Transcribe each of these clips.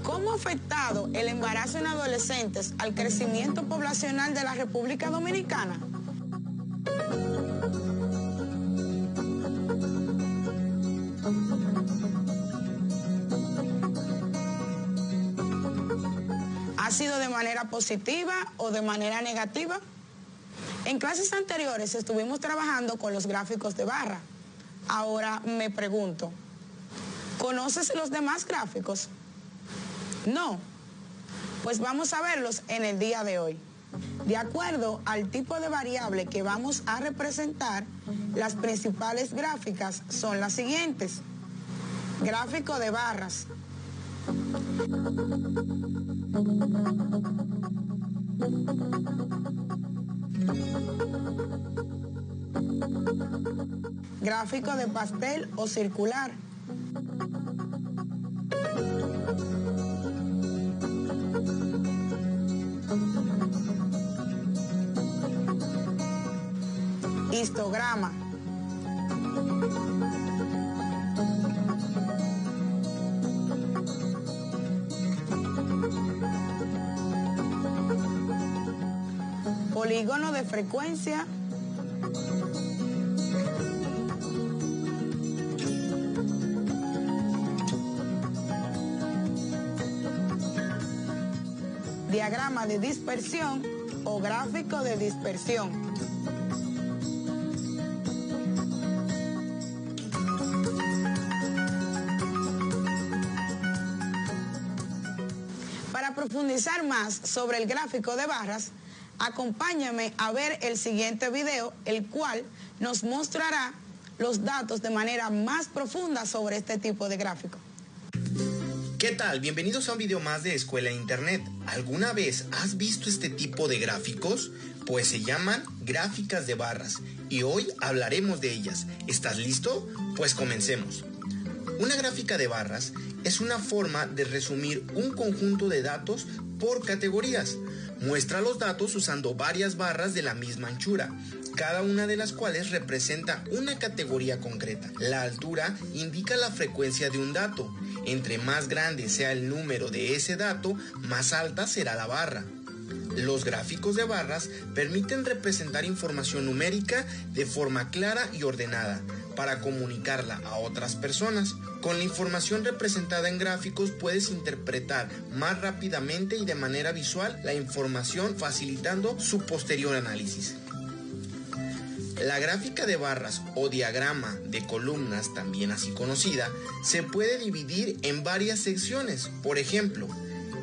¿Cómo ha afectado el embarazo en adolescentes al crecimiento poblacional de la República Dominicana? ¿Ha sido de manera positiva o de manera negativa? En clases anteriores estuvimos trabajando con los gráficos de barra. Ahora me pregunto, ¿conoces los demás gráficos? No. Pues vamos a verlos en el día de hoy. De acuerdo al tipo de variable que vamos a representar, las principales gráficas son las siguientes. Gráfico de barras. Gráfico de pastel o circular. Histograma. Polígono de frecuencia. Diagrama de dispersión o gráfico de dispersión. Para profundizar más sobre el gráfico de barras, acompáñame a ver el siguiente video, el cual nos mostrará los datos de manera más profunda sobre este tipo de gráfico. ¿Qué tal? Bienvenidos a un video más de Escuela en Internet. ¿Alguna vez has visto este tipo de gráficos? Pues se llaman gráficas de barras y hoy hablaremos de ellas. ¿Estás listo? Pues comencemos. Una gráfica de barras es una forma de resumir un conjunto de datos por categorías. Muestra los datos usando varias barras de la misma anchura, cada una de las cuales representa una categoría concreta. La altura indica la frecuencia de un dato. Entre más grande sea el número de ese dato, más alta será la barra. Los gráficos de barras permiten representar información numérica de forma clara y ordenada para comunicarla a otras personas. Con la información representada en gráficos puedes interpretar más rápidamente y de manera visual la información, facilitando su posterior análisis. La gráfica de barras o diagrama de columnas, también así conocida, se puede dividir en varias secciones. Por ejemplo,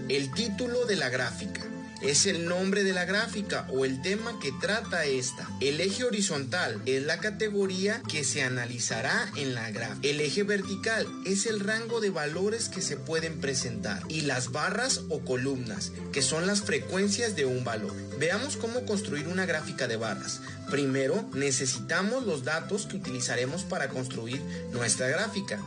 el título de la gráfica es el nombre de la gráfica o el tema que trata esta. El eje horizontal es la categoría que se analizará en la gráfica. El eje vertical es el rango de valores que se pueden presentar. Y las barras o columnas, que son las frecuencias de un valor. Veamos cómo construir una gráfica de barras. Primero, necesitamos los datos que utilizaremos para construir nuestra gráfica.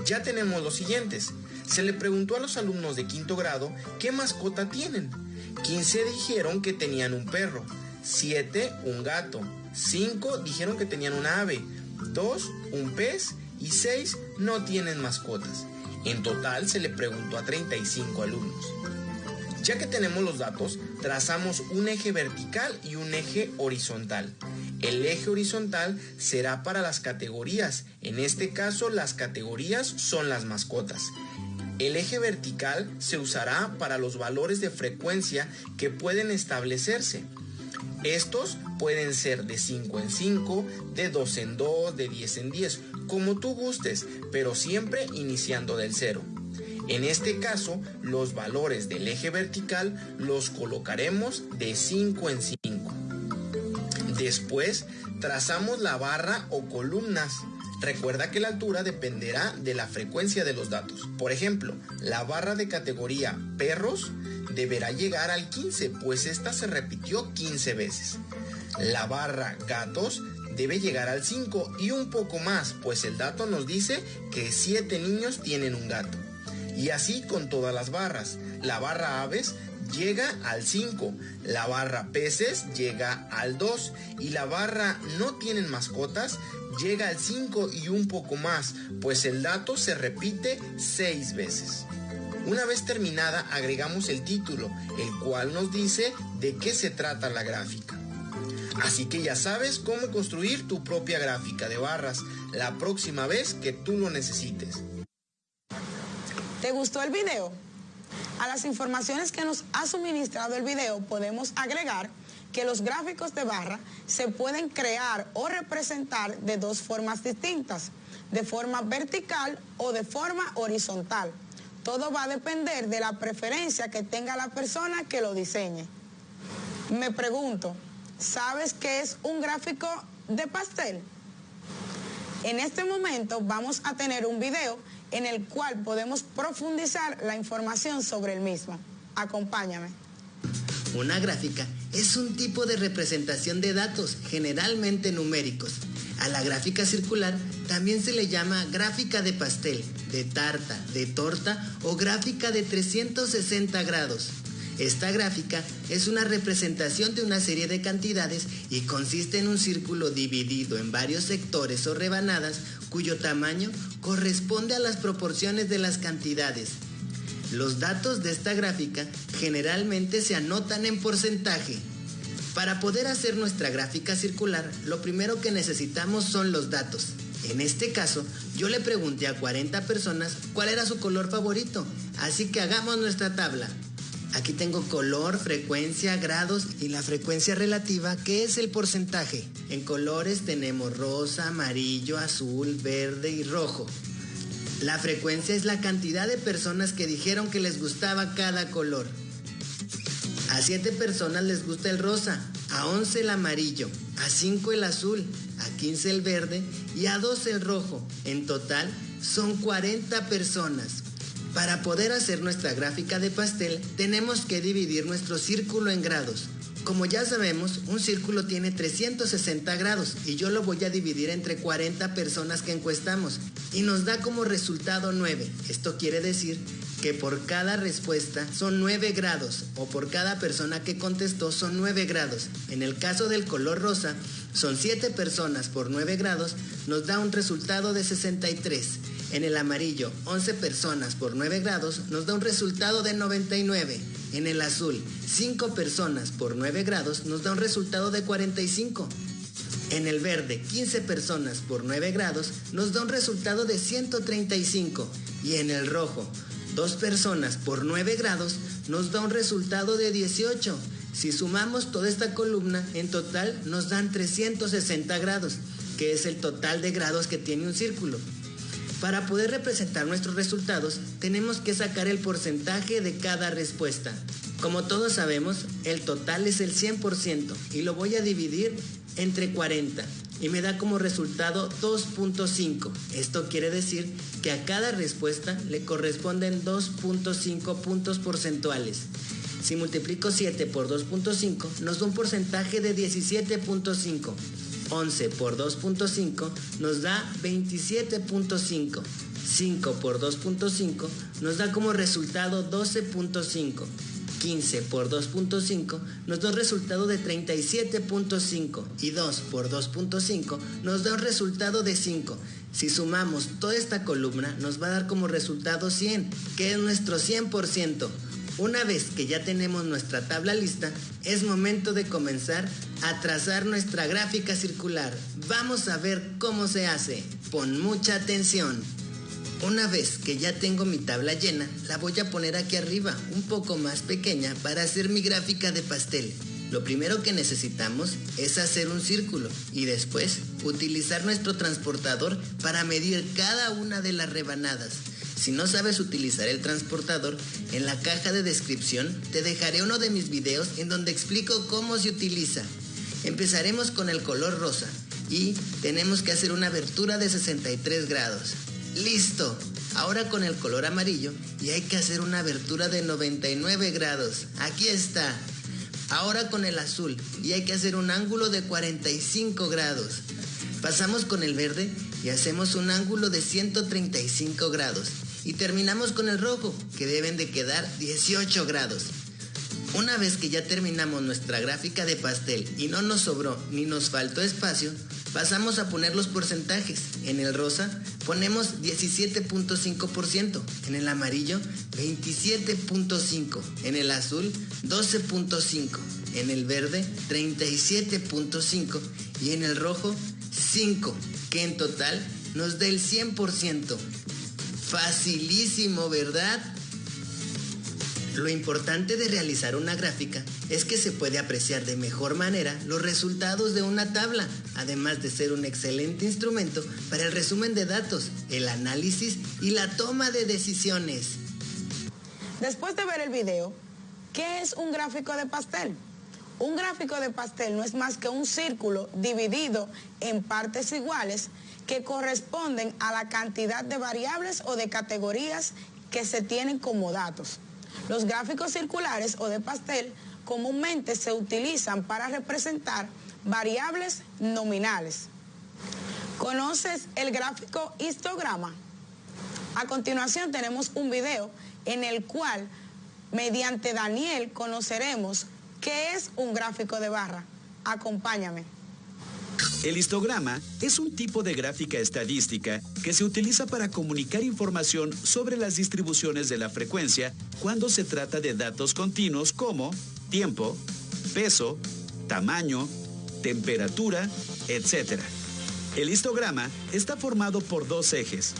Ya tenemos los siguientes. Se le preguntó a los alumnos de quinto grado qué mascota tienen. 15 dijeron que tenían un perro, 7 un gato, 5 dijeron que tenían un ave, 2 un pez y 6 no tienen mascotas. En total se le preguntó a 35 alumnos. Ya que tenemos los datos, trazamos un eje vertical y un eje horizontal. El eje horizontal será para las categorías. En este caso, las categorías son las mascotas. El eje vertical se usará para los valores de frecuencia que pueden establecerse. Estos pueden ser de 5 en 5, de 2 en 2, de 10 en 10, como tú gustes, pero siempre iniciando del 0. En este caso, los valores del eje vertical los colocaremos de 5 en 5. Después, trazamos la barra o columnas. Recuerda que la altura dependerá de la frecuencia de los datos. Por ejemplo, la barra de categoría perros deberá llegar al 15, pues esta se repitió 15 veces. La barra gatos debe llegar al 5 y un poco más, pues el dato nos dice que 7 niños tienen un gato. Y así con todas las barras. La barra aves llega al 5, la barra peces llega al 2 y la barra no tienen mascotas llega al 5 y un poco más, pues el dato se repite 6 veces. Una vez terminada, agregamos el título, el cual nos dice de qué se trata la gráfica. Así que ya sabes cómo construir tu propia gráfica de barras la próxima vez que tú lo necesites. ¿Te gustó el video? A las informaciones que nos ha suministrado el video podemos agregar que los gráficos de barra se pueden crear o representar de dos formas distintas, de forma vertical o de forma horizontal. Todo va a depender de la preferencia que tenga la persona que lo diseñe. Me pregunto, ¿sabes qué es un gráfico de pastel? En este momento vamos a tener un video en el cual podemos profundizar la información sobre el mismo. Acompáñame. Una gráfica es un tipo de representación de datos, generalmente numéricos. A la gráfica circular también se le llama gráfica de pastel, de tarta, de torta o gráfica de 360 grados. Esta gráfica es una representación de una serie de cantidades y consiste en un círculo dividido en varios sectores o rebanadas cuyo tamaño corresponde a las proporciones de las cantidades. Los datos de esta gráfica generalmente se anotan en porcentaje. Para poder hacer nuestra gráfica circular, lo primero que necesitamos son los datos. En este caso, yo le pregunté a 40 personas cuál era su color favorito, así que hagamos nuestra tabla. Aquí tengo color, frecuencia, grados y la frecuencia relativa, que es el porcentaje. En colores tenemos rosa, amarillo, azul, verde y rojo. La frecuencia es la cantidad de personas que dijeron que les gustaba cada color. A 7 personas les gusta el rosa, a 11 el amarillo, a 5 el azul, a 15 el verde y a 12 el rojo. En total son 40 personas. Para poder hacer nuestra gráfica de pastel, tenemos que dividir nuestro círculo en grados. Como ya sabemos, un círculo tiene 360 grados y yo lo voy a dividir entre 40 personas que encuestamos y nos da como resultado 9. Esto quiere decir que por cada respuesta son 9 grados o por cada persona que contestó son 9 grados. En el caso del color rosa, son 7 personas por 9 grados, nos da un resultado de 63. En el amarillo, 11 personas por 9 grados nos da un resultado de 99. En el azul, 5 personas por 9 grados nos da un resultado de 45. En el verde, 15 personas por 9 grados nos da un resultado de 135. Y en el rojo, 2 personas por 9 grados nos da un resultado de 18. Si sumamos toda esta columna, en total nos dan 360 grados, que es el total de grados que tiene un círculo. Para poder representar nuestros resultados, tenemos que sacar el porcentaje de cada respuesta. Como todos sabemos, el total es el 100% y lo voy a dividir entre 40 y me da como resultado 2.5. Esto quiere decir que a cada respuesta le corresponden 2.5 puntos porcentuales. Si multiplico 7 por 2.5, nos da un porcentaje de 17.5. 11 por 2.5 nos da 27.5. 5 por 2.5 nos da como resultado 12.5. 15 por 2.5 nos da un resultado de 37.5 y 2 por 2.5 nos da un resultado de 5. Si sumamos toda esta columna nos va a dar como resultado 100, que es nuestro 100%. Una vez que ya tenemos nuestra tabla lista, es momento de comenzar a trazar nuestra gráfica circular. Vamos a ver cómo se hace. Pon mucha atención. Una vez que ya tengo mi tabla llena, la voy a poner aquí arriba, un poco más pequeña, para hacer mi gráfica de pastel. Lo primero que necesitamos es hacer un círculo y después utilizar nuestro transportador para medir cada una de las rebanadas. Si no sabes utilizar el transportador, en la caja de descripción te dejaré uno de mis videos en donde explico cómo se utiliza. Empezaremos con el color rosa y tenemos que hacer una abertura de 63 grados. ¡Listo! Ahora con el color amarillo y hay que hacer una abertura de 99 grados. ¡Aquí está! Ahora con el azul y hay que hacer un ángulo de 45 grados. Pasamos con el verde y hacemos un ángulo de 135 grados. Y terminamos con el rojo, que deben de quedar 18 grados. Una vez que ya terminamos nuestra gráfica de pastel y no nos sobró ni nos faltó espacio, pasamos a poner los porcentajes. En el rosa ponemos 17.5%, en el amarillo 27.5%, en el azul 12.5%, en el verde 37.5% y en el rojo 5%, que en total nos da el 100%. Facilísimo, ¿verdad? Lo importante de realizar una gráfica es que se puede apreciar de mejor manera los resultados de una tabla, además de ser un excelente instrumento para el resumen de datos, el análisis y la toma de decisiones. Después de ver el video, ¿qué es un gráfico de pastel? Un gráfico de pastel no es más que un círculo dividido en partes iguales que corresponden a la cantidad de variables o de categorías que se tienen como datos. Los gráficos circulares o de pastel comúnmente se utilizan para representar variables nominales. ¿Conoces el gráfico histograma? A continuación tenemos un video en el cual, mediante Daniel, conoceremos qué es un gráfico de barra. Acompáñame. El histograma es un tipo de gráfica estadística que se utiliza para comunicar información sobre las distribuciones de la frecuencia cuando se trata de datos continuos como tiempo, peso, tamaño, temperatura, etc. El histograma está formado por dos ejes.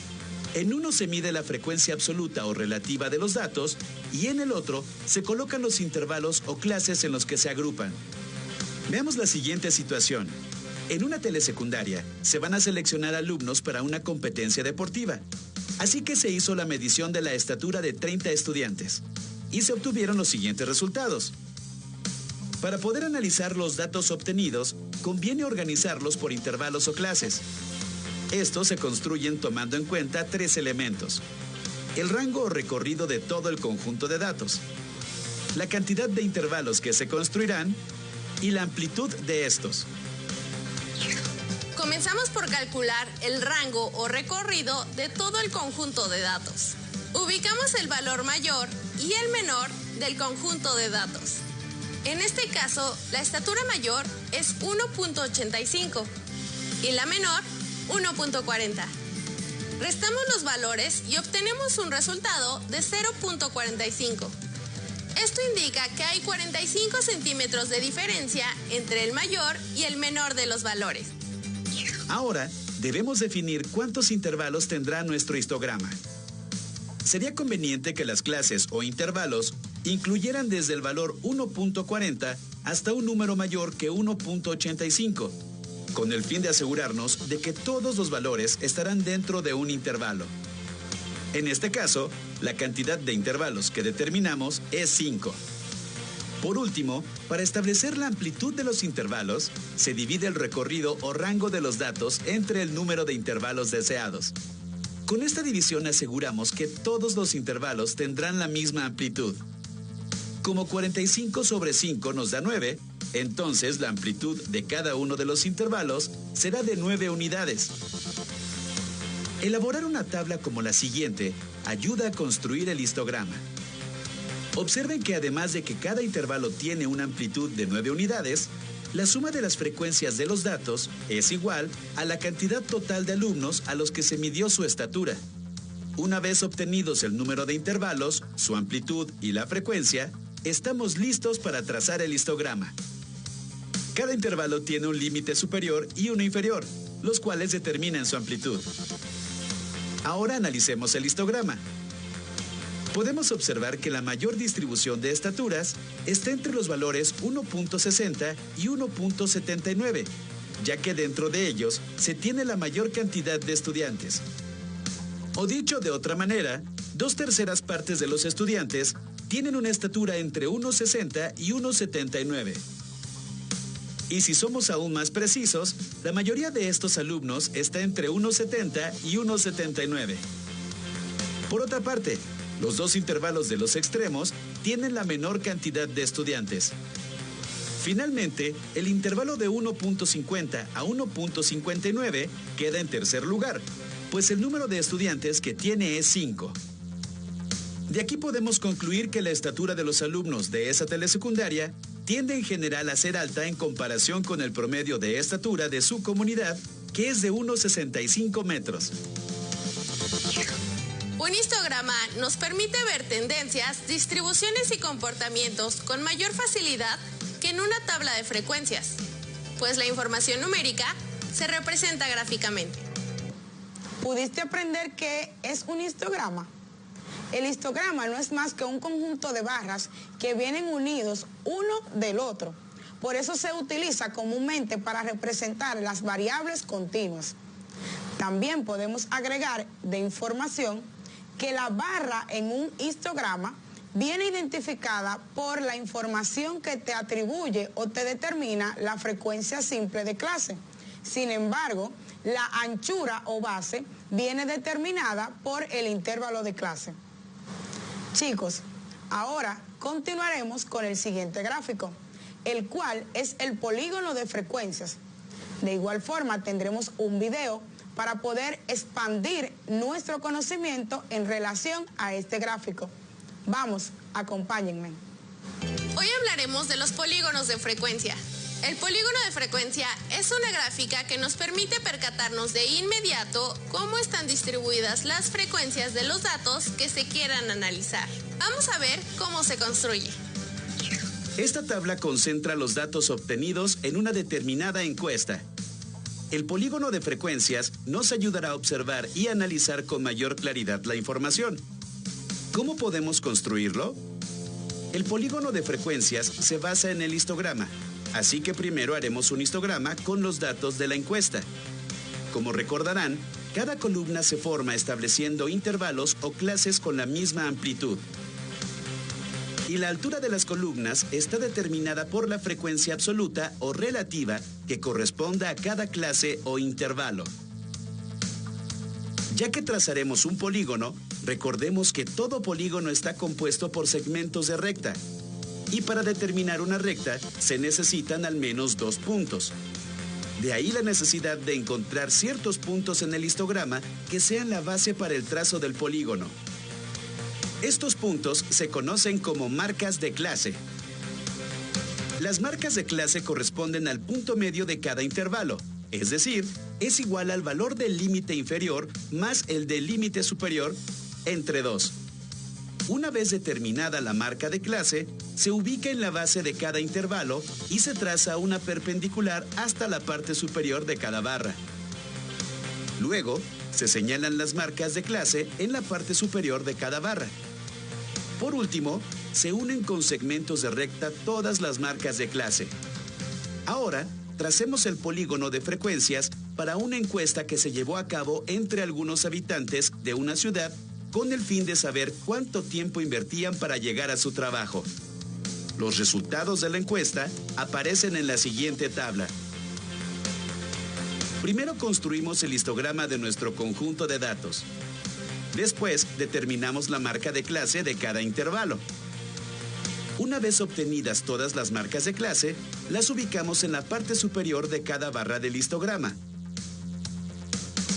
En uno se mide la frecuencia absoluta o relativa de los datos y en el otro se colocan los intervalos o clases en los que se agrupan. Veamos la siguiente situación. En una telesecundaria se van a seleccionar alumnos para una competencia deportiva. Así que se hizo la medición de la estatura de 30 estudiantes y se obtuvieron los siguientes resultados. Para poder analizar los datos obtenidos, conviene organizarlos por intervalos o clases. Estos se construyen tomando en cuenta tres elementos: el rango o recorrido de todo el conjunto de datos, la cantidad de intervalos que se construirán y la amplitud de estos. Comenzamos por calcular el rango o recorrido de todo el conjunto de datos. Ubicamos el valor mayor y el menor del conjunto de datos. En este caso, la estatura mayor es 1.85 y la menor 1.40. Restamos los valores y obtenemos un resultado de 0.45. Esto indica que hay 45 centímetros de diferencia entre el mayor y el menor de los valores. Ahora, debemos definir cuántos intervalos tendrá nuestro histograma. Sería conveniente que las clases o intervalos incluyeran desde el valor 1.40 hasta un número mayor que 1.85, con el fin de asegurarnos de que todos los valores estarán dentro de un intervalo. En este caso, la cantidad de intervalos que determinamos es 5. Por último, para establecer la amplitud de los intervalos, se divide el recorrido o rango de los datos entre el número de intervalos deseados. Con esta división aseguramos que todos los intervalos tendrán la misma amplitud. Como 45 sobre 5 nos da 9, entonces la amplitud de cada uno de los intervalos será de 9 unidades. Elaborar una tabla como la siguiente ayuda a construir el histograma. Observen que además de que cada intervalo tiene una amplitud de 9 unidades, la suma de las frecuencias de los datos es igual a la cantidad total de alumnos a los que se midió su estatura. Una vez obtenidos el número de intervalos, su amplitud y la frecuencia, estamos listos para trazar el histograma. Cada intervalo tiene un límite superior y uno inferior, los cuales determinan su amplitud. Ahora analicemos el histograma. Podemos observar que la mayor distribución de estaturas está entre los valores 1.60 y 1.79, ya que dentro de ellos se tiene la mayor cantidad de estudiantes. O dicho de otra manera, 2/3 partes de los estudiantes tienen una estatura entre 1.60 y 1.79. Y si somos aún más precisos, la mayoría de estos alumnos está entre 1.70 y 1.79. Por otra parte, los dos intervalos de los extremos tienen la menor cantidad de estudiantes. Finalmente, el intervalo de 1.50 a 1.59 queda en tercer lugar, pues el número de estudiantes que tiene es 5. De aquí podemos concluir que la estatura de los alumnos de esa telesecundaria tiende en general a ser alta en comparación con el promedio de estatura de su comunidad, que es de unos 65 metros. Un histograma nos permite ver tendencias, distribuciones y comportamientos con mayor facilidad que en una tabla de frecuencias, pues la información numérica se representa gráficamente. ¿Pudiste aprender qué es un histograma? El histograma no es más que un conjunto de barras que vienen unidos uno del otro. Por eso se utiliza comúnmente para representar las variables continuas. También podemos agregar de información que la barra en un histograma viene identificada por la información que te atribuye o te determina la frecuencia simple de clase. Sin embargo, la anchura o base viene determinada por el intervalo de clase. Chicos, ahora continuaremos con el siguiente gráfico, el cual es el polígono de frecuencias. De igual forma, tendremos un video para poder expandir nuestro conocimiento en relación a este gráfico. Vamos, acompáñenme. Hoy hablaremos de los polígonos de frecuencia. El polígono de frecuencia es una gráfica que nos permite percatarnos de inmediato cómo están distribuidas las frecuencias de los datos que se quieran analizar. Vamos a ver cómo se construye. Esta tabla concentra los datos obtenidos en una determinada encuesta. El polígono de frecuencias nos ayudará a observar y analizar con mayor claridad la información. ¿Cómo podemos construirlo? El polígono de frecuencias se basa en el histograma. Así que primero haremos un histograma con los datos de la encuesta. Como recordarán, cada columna se forma estableciendo intervalos o clases con la misma amplitud. Y la altura de las columnas está determinada por la frecuencia absoluta o relativa que corresponda a cada clase o intervalo. Ya que trazaremos un polígono, recordemos que todo polígono está compuesto por segmentos de recta. Y para determinar una recta se necesitan al menos 2 puntos. De ahí la necesidad de encontrar ciertos puntos en el histograma que sean la base para el trazo del polígono. Estos puntos se conocen como marcas de clase. Las marcas de clase corresponden al punto medio de cada intervalo, es decir, es igual al valor del límite inferior más el del límite superior entre 2. Una vez determinada la marca de clase, se ubica en la base de cada intervalo y se traza una perpendicular hasta la parte superior de cada barra. Luego, se señalan las marcas de clase en la parte superior de cada barra. Por último, se unen con segmentos de recta todas las marcas de clase. Ahora, tracemos el polígono de frecuencias para una encuesta que se llevó a cabo entre algunos habitantes de una ciudad con el fin de saber cuánto tiempo invertían para llegar a su trabajo. Los resultados de la encuesta aparecen en la siguiente tabla. Primero construimos el histograma de nuestro conjunto de datos. Después determinamos la marca de clase de cada intervalo. Una vez obtenidas todas las marcas de clase, las ubicamos en la parte superior de cada barra del histograma.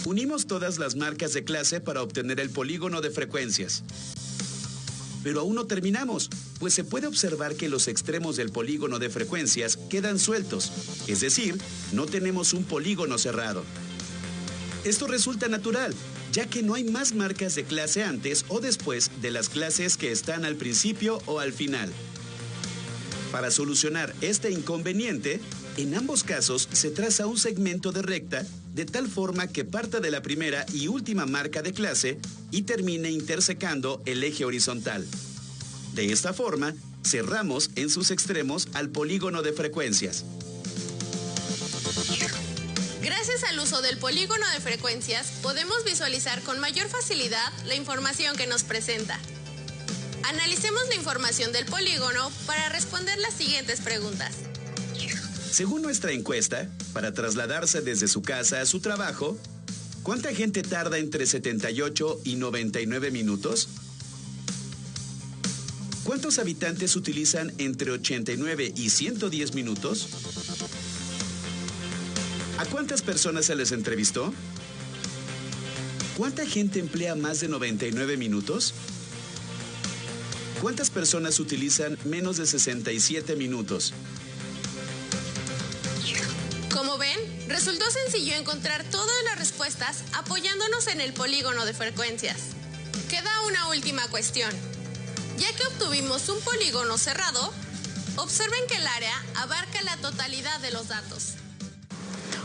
Unimos todas las marcas de clase para obtener el polígono de frecuencias. Pero aún no terminamos, pues se puede observar que los extremos del polígono de frecuencias quedan sueltos, es decir, no tenemos un polígono cerrado. Esto resulta natural, ya que no hay más marcas de clase antes o después de las clases que están al principio o al final. Para solucionar este inconveniente, en ambos casos se traza un segmento de recta de tal forma que parta de la primera y última marca de clase y termine intersecando el eje horizontal. De esta forma, cerramos en sus extremos al polígono de frecuencias. Gracias al uso del polígono de frecuencias, podemos visualizar con mayor facilidad la información que nos presenta. Analicemos la información del polígono para responder las siguientes preguntas. Según nuestra encuesta, para trasladarse desde su casa a su trabajo, ¿cuánta gente tarda entre 78 y 99 minutos? ¿Cuántos habitantes utilizan entre 89 y 110 minutos? ¿A cuántas personas se les entrevistó? ¿Cuánta gente emplea más de 99 minutos? ¿Cuántas personas utilizan menos de 67 minutos? Como ven, resultó sencillo encontrar todas las respuestas apoyándonos en el polígono de frecuencias. Queda una última cuestión. Ya que obtuvimos un polígono cerrado, observen que el área abarca la totalidad de los datos.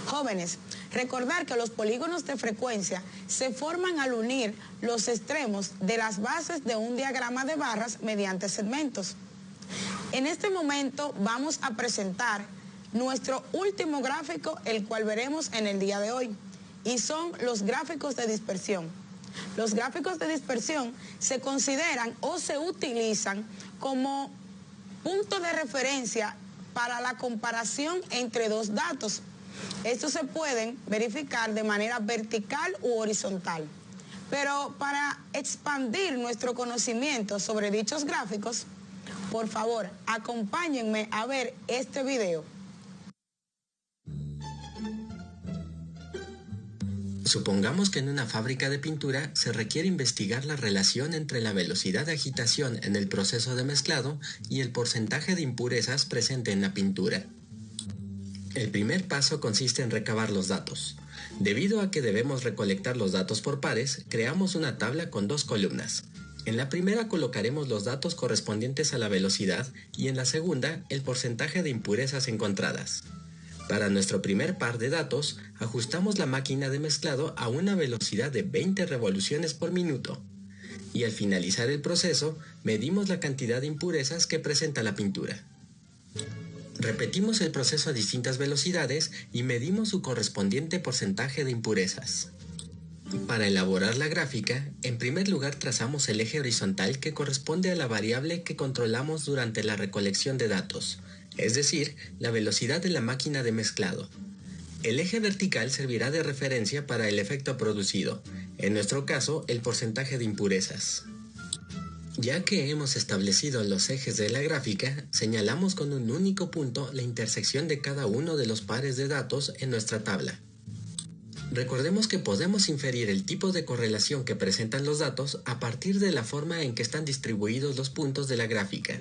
Jóvenes, recordar que los polígonos de frecuencia se forman al unir los extremos de las bases de un diagrama de barras mediante segmentos. En este momento vamos a presentar nuestro último gráfico, el cual veremos en el día de hoy, y son los gráficos de dispersión. Los gráficos de dispersión se consideran o se utilizan como punto de referencia para la comparación entre dos datos. Estos se pueden verificar de manera vertical u horizontal. Pero para expandir nuestro conocimiento sobre dichos gráficos, por favor, acompáñenme a ver este video. Supongamos que en una fábrica de pintura se requiere investigar la relación entre la velocidad de agitación en el proceso de mezclado y el porcentaje de impurezas presente en la pintura. El primer paso consiste en recabar los datos. Debido a que debemos recolectar los datos por pares, creamos una tabla con dos columnas. En la primera colocaremos los datos correspondientes a la velocidad y en la segunda el porcentaje de impurezas encontradas. Para nuestro primer par de datos, ajustamos la máquina de mezclado a una velocidad de 20 revoluciones por minuto. Y al finalizar el proceso, medimos la cantidad de impurezas que presenta la pintura. Repetimos el proceso a distintas velocidades y medimos su correspondiente porcentaje de impurezas. Para elaborar la gráfica, en primer lugar trazamos el eje horizontal que corresponde a la variable que controlamos durante la recolección de datos, es decir, la velocidad de la máquina de mezclado. El eje vertical servirá de referencia para el efecto producido, en nuestro caso el porcentaje de impurezas. Ya que hemos establecido los ejes de la gráfica, señalamos con un único punto la intersección de cada uno de los pares de datos en nuestra tabla. Recordemos que podemos inferir el tipo de correlación que presentan los datos a partir de la forma en que están distribuidos los puntos de la gráfica.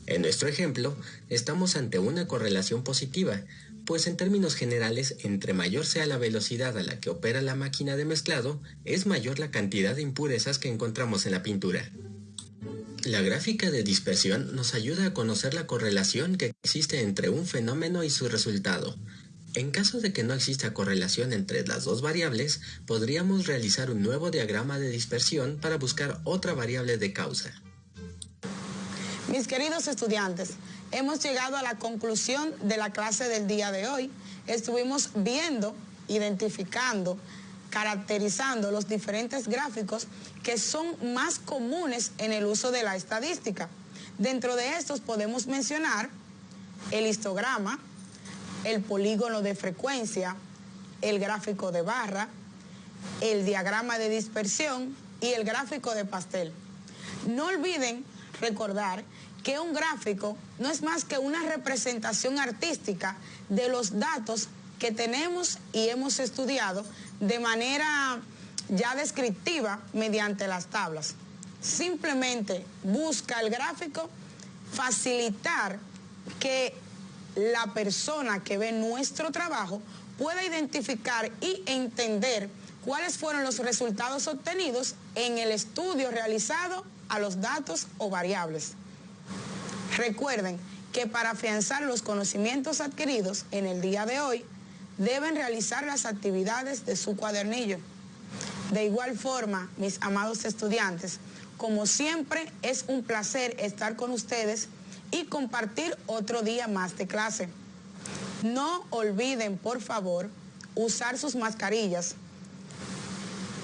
En nuestro ejemplo, estamos ante una correlación positiva, pues en términos generales, entre mayor sea la velocidad a la que opera la máquina de mezclado, es mayor la cantidad de impurezas que encontramos en la pintura. La gráfica de dispersión nos ayuda a conocer la correlación que existe entre un fenómeno y su resultado. En caso de que no exista correlación entre las dos variables, podríamos realizar un nuevo diagrama de dispersión para buscar otra variable de causa. Mis queridos estudiantes, hemos llegado a la conclusión de la clase del día de hoy. Estuvimos viendo, identificando, caracterizando los diferentes gráficos que son más comunes en el uso de la estadística. Dentro de estos podemos mencionar el histograma, el polígono de frecuencia, el gráfico de barra, el diagrama de dispersión y el gráfico de pastel. No olviden recordar que un gráfico no es más que una representación artística de los datos que tenemos y hemos estudiado de manera ya descriptiva mediante las tablas. Simplemente busca el gráfico facilitar que la persona que ve nuestro trabajo pueda identificar y entender cuáles fueron los resultados obtenidos en el estudio realizado a los datos o variables. Recuerden que para afianzar los conocimientos adquiridos en el día de hoy, deben realizar las actividades de su cuadernillo. De igual forma, mis amados estudiantes, como siempre, es un placer estar con ustedes y compartir otro día más de clase. No olviden, por favor, usar sus mascarillas,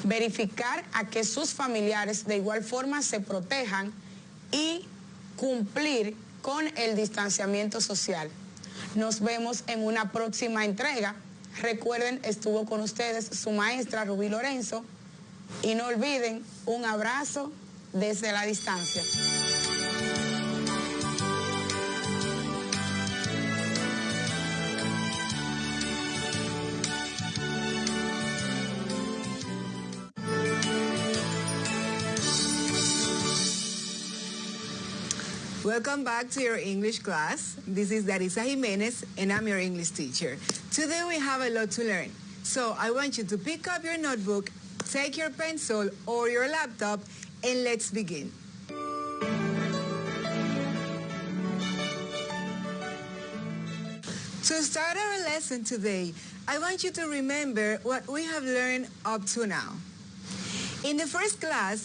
verificar a que sus familiares de igual forma se protejan y cumplir con el distanciamiento social. Nos vemos en una próxima entrega. Recuerden, estuvo con ustedes su maestra Rubí Lorenzo y no olviden un abrazo desde la distancia. Welcome back to your English class. This is Darisa Jimenez and I'm your English teacher. Today we have a lot to learn. So I want you to pick up your notebook, take your pencil or your laptop, and let's begin. To start our lesson today, I want you to remember what we have learned up to now. In the first class,